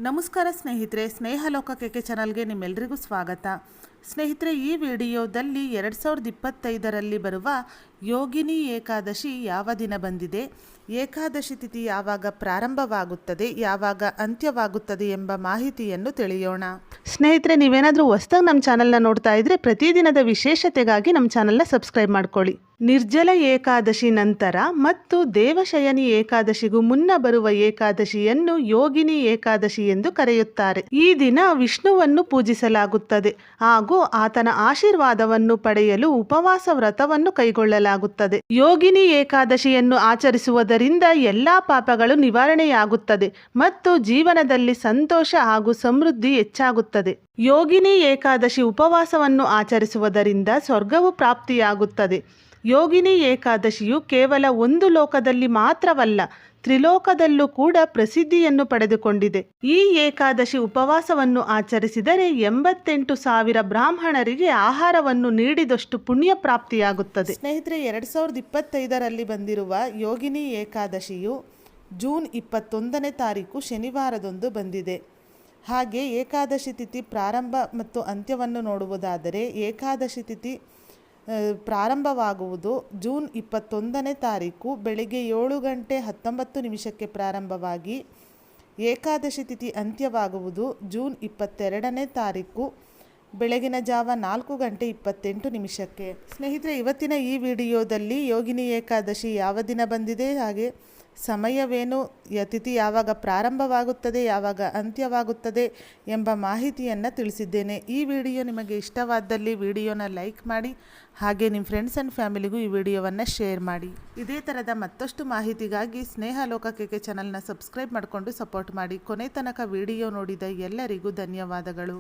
ನಮಸ್ಕಾರ ಸ್ನೇಹಿತರೆ, ಸ್ನೇಹಲೋಕ ಕೆಕೆ ಚಾನಲ್ಗೆ ನಿಮ್ಮೆಲ್ಲರಿಗೂ ಸ್ವಾಗತ. ಸ್ನೇಹಿತರೆ, ಈ ವಿಡಿಯೋದಲ್ಲಿ 2025ರಲ್ಲಿ ಬರುವ ಯೋಗಿನಿ ಏಕಾದಶಿ ಯಾವ ದಿನ ಬಂದಿದೆ, ಏಕಾದಶಿ ತಿಥಿ ಯಾವಾಗ ಪ್ರಾರಂಭವಾಗುತ್ತದೆ, ಯಾವಾಗ ಅಂತ್ಯವಾಗುತ್ತದೆ ಎಂಬ ಮಾಹಿತಿಯನ್ನು ತಿಳಿಯೋಣ. ಸ್ನೇಹಿತರೆ, ನೀವೇನಾದರೂ ಹೊಸದಾಗಿ ನಮ್ಮ ಚಾನಲ್ನ ನೋಡ್ತಾ ಇದ್ರೆ ಪ್ರತಿದಿನದ ವಿಶೇಷತೆಗಾಗಿ ನಮ್ಮ ಚಾನಲ್ನ ಸಬ್ಸ್ಕ್ರೈಬ್ ಮಾಡ್ಕೊಳ್ಳಿ. ನಿರ್ಜಲ ಏಕಾದಶಿ ನಂತರ ಮತ್ತು ದೇವಶಯನಿ ಏಕಾದಶಿಗೂ ಮುನ್ನ ಬರುವ ಏಕಾದಶಿಯನ್ನು ಯೋಗಿನಿ ಏಕಾದಶಿ ಎಂದು ಕರೆಯುತ್ತಾರೆ. ಈ ದಿನ ವಿಷ್ಣುವನ್ನು ಪೂಜಿಸಲಾಗುತ್ತದೆ ಹಾಗೂ ಆತನ ಆಶೀರ್ವಾದವನ್ನು ಪಡೆಯಲು ಉಪವಾಸ ವ್ರತವನ್ನು ಕೈಗೊಳ್ಳಲಾಗುತ್ತದೆ. ಯೋಗಿನಿ ಏಕಾದಶಿಯನ್ನು ಆಚರಿಸುವುದರಿಂದ ಎಲ್ಲಾ ಪಾಪಗಳು ನಿವಾರಣೆಯಾಗುತ್ತದೆ ಮತ್ತು ಜೀವನದಲ್ಲಿ ಸಂತೋಷ ಹಾಗೂ ಸಮೃದ್ಧಿ ಹೆಚ್ಚಾಗುತ್ತದೆ. ಯೋಗಿನಿ ಏಕಾದಶಿ ಉಪವಾಸವನ್ನು ಆಚರಿಸುವುದರಿಂದ ಸ್ವರ್ಗವು ಪ್ರಾಪ್ತಿಯಾಗುತ್ತದೆ. ಯೋಗಿನಿ ಏಕಾದಶಿಯು ಕೇವಲ ಒಂದು ಲೋಕದಲ್ಲಿ ಮಾತ್ರವಲ್ಲ, ತ್ರಿಲೋಕದಲ್ಲೂ ಕೂಡ ಪ್ರಸಿದ್ಧಿಯನ್ನು ಪಡೆದುಕೊಂಡಿದೆ. ಈ ಏಕಾದಶಿ ಉಪವಾಸವನ್ನು ಆಚರಿಸಿದರೆ 88,000 ಬ್ರಾಹ್ಮಣರಿಗೆ ಆಹಾರವನ್ನು ನೀಡಿದಷ್ಟು ಪುಣ್ಯ ಪ್ರಾಪ್ತಿಯಾಗುತ್ತದೆ. ಸ್ನೇಹಿತರೆ, 2025ರಲ್ಲಿ ಬಂದಿರುವ ಯೋಗಿನಿ ಏಕಾದಶಿಯು ಜೂನ್ 21ನೇ ತಾರೀಕು ಶನಿವಾರದಂದು ಬಂದಿದೆ. ಹಾಗೆ ಏಕಾದಶಿ ತಿಥಿ ಪ್ರಾರಂಭ ಮತ್ತು ಅಂತ್ಯವನ್ನು ನೋಡುವುದಾದರೆ, ಏಕಾದಶಿ ತಿಥಿ ಪ್ರಾರಂಭವಾಗುವುದು ಜೂನ್ 21ನೇ ತಾರೀಕು ಬೆಳಗ್ಗೆ 7:19 ಪ್ರಾರಂಭವಾಗಿ ಏಕಾದಶಿ ತಿಥಿ ಅಂತ್ಯವಾಗುವುದು ಜೂನ್ 22ನೇ ತಾರೀಕು ಬೆಳಗಿನ ಜಾವ 4:28. ಸ್ನೇಹಿತರೆ, ಇವತ್ತಿನ ಈ ವಿಡಿಯೋದಲ್ಲಿ ಯೋಗಿನಿ ಏಕಾದಶಿ ಯಾವ ದಿನ ಬಂದಿದೆ, ಹಾಗೆ ಸಮಯವೇನು, ತಿಥಿ ಯಾವಾಗ ಪ್ರಾರಂಭವಾಗುತ್ತದೆ, ಯಾವಾಗ ಅಂತ್ಯವಾಗುತ್ತದೆ ಎಂಬ ಮಾಹಿತಿಯನ್ನು ತಿಳಿಸಿದ್ದೇನೆ. ಈ ವಿಡಿಯೋ ನಿಮಗೆ ಇಷ್ಟವಾದಲ್ಲಿ ವಿಡಿಯೋನ ಲೈಕ್ ಮಾಡಿ, ಹಾಗೆ ನಿಮ್ಮ ಫ್ರೆಂಡ್ಸ್ ಆ್ಯಂಡ್ ಫ್ಯಾಮಿಲಿಗೂ ಈ ವಿಡಿಯೋವನ್ನು ಶೇರ್ ಮಾಡಿ. ಇದೇ ಥರದ ಮತ್ತಷ್ಟು ಮಾಹಿತಿಗಾಗಿ ಸ್ನೇಹಲೋಕ ಕೆಕೆ ಚಾನಲ್ನ ಸಬ್ಸ್ಕ್ರೈಬ್ ಮಾಡಿಕೊಂಡು ಸಪೋರ್ಟ್ ಮಾಡಿ. ಕೊನೆ ತನಕ ವಿಡಿಯೋ ನೋಡಿದ ಎಲ್ಲರಿಗೂ ಧನ್ಯವಾದಗಳು.